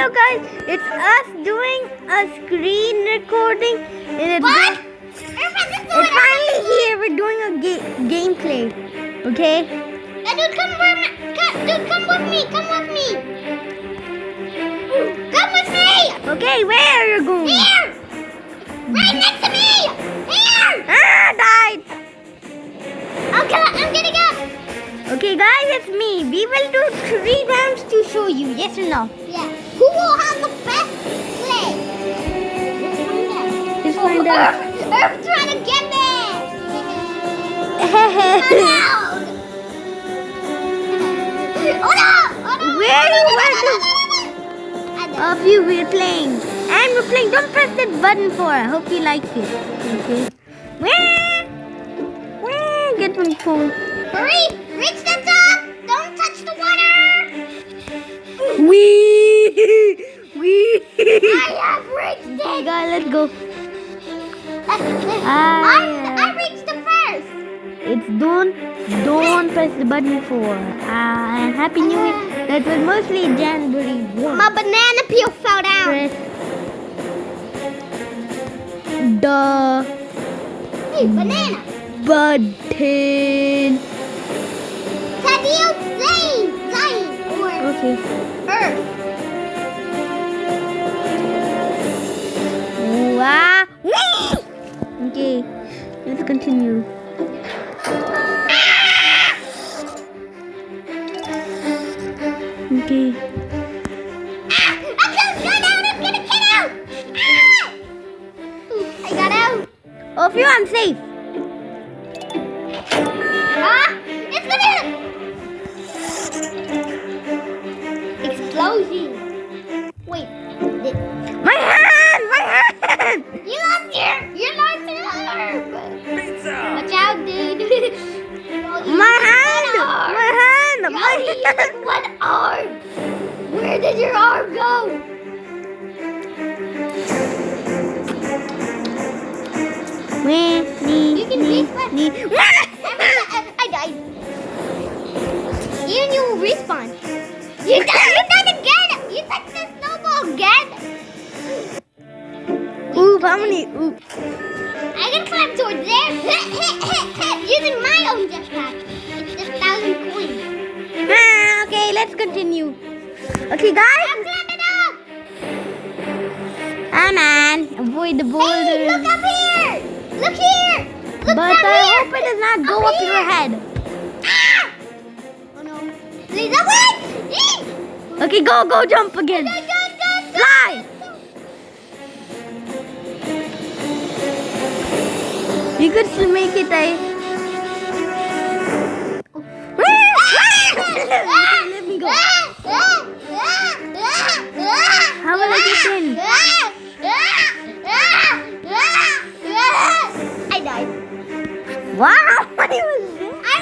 hello guys, it's us doing a screen recording. And What? it's finally here. We're doing a gameplay. Okay? Dude, come with me. Come with me. Come with me. Okay, where are you going? Here. Right next to me. Here. Died. Okay, I'm getting up. Okay guys, it's me. We will do 3 rounds to show you. Yes or no? Yeah. Who will have the best play? Let's find out. Earth trying to get me. Oh no! Where you went? Of you, we're playing. And we're playing. Don't press that button for. I hope you like it. Okay. Where? Get my phone. Hurry! Reach the top! Don't touch the water! Wee! I have reached it! Okay, guys, let's go. I reached the first! It's don't press the button for. And Happy New Year. That was mostly January 1. My banana peel fell down. Press the Hey, banana! button. Sadio Zayn! Or Okay. Earth. Wow. Okay, let's continue. Okay. I'm gonna get out! I got out! Oh, phew, I'm safe. It's gonna... Explosion! Wait. My hand! You lost your arm! Watch out, dude! My hand! One arm! Where did your arm go? You can respawn. I died. You will respawn. You died again! You touched the snowball again! Oop, how many? Oop. I can climb towards there. Using my own jetpack. It's just 1,000 coins. Okay, let's continue. Okay, guys. I'm climbing up! Man, avoid the boulder. Hey, look up here! Look here! Look But up I here! hope it does not go up your here. head. Ah! Oh no. Please, wait! Okay, go, jump again. Go. Fly. You could still make it, Let me go. How will I get in? I died. Wow, what was this? I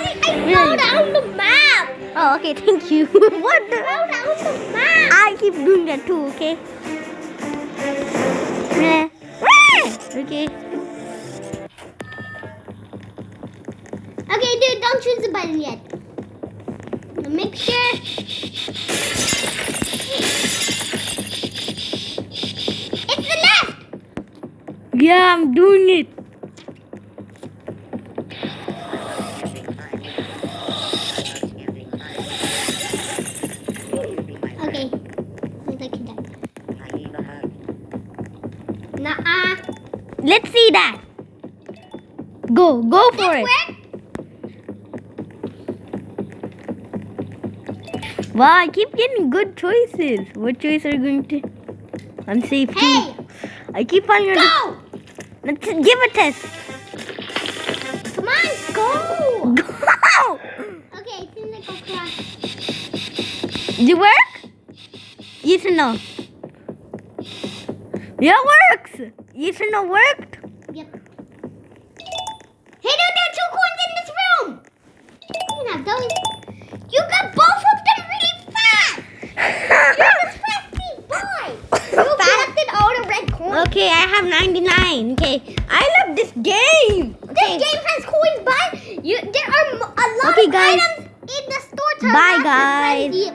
fell down the map. Oh, okay, thank you. What the? Fell down the map. I keep doing that too, okay? Okay. Okay, dude, don't choose the button yet. Make sure. It's the left. Yeah, I'm doing it. Okay. Seems like he died. Nuh-uh. Let's see that. Go for it. Where? Wow, I keep getting good choices. What choice are you going to? I'm safe too. Hey, I keep finding. go! Let's give a test. Come on, go! Go! Okay, it seems like I'll crash. Did it work? Yes or no? Yeah, it works. Yes or no worked? Yep. Hey, dude, there are 2 coins in this room! You can have those. You got both of them really fast! You're the fastest boy! You collected all the red coins. Okay, I have 99. Okay, I love this game. This game has coins, but there are a lot Okay, of guys. items in the store to Bye, unlock your guys. frenzy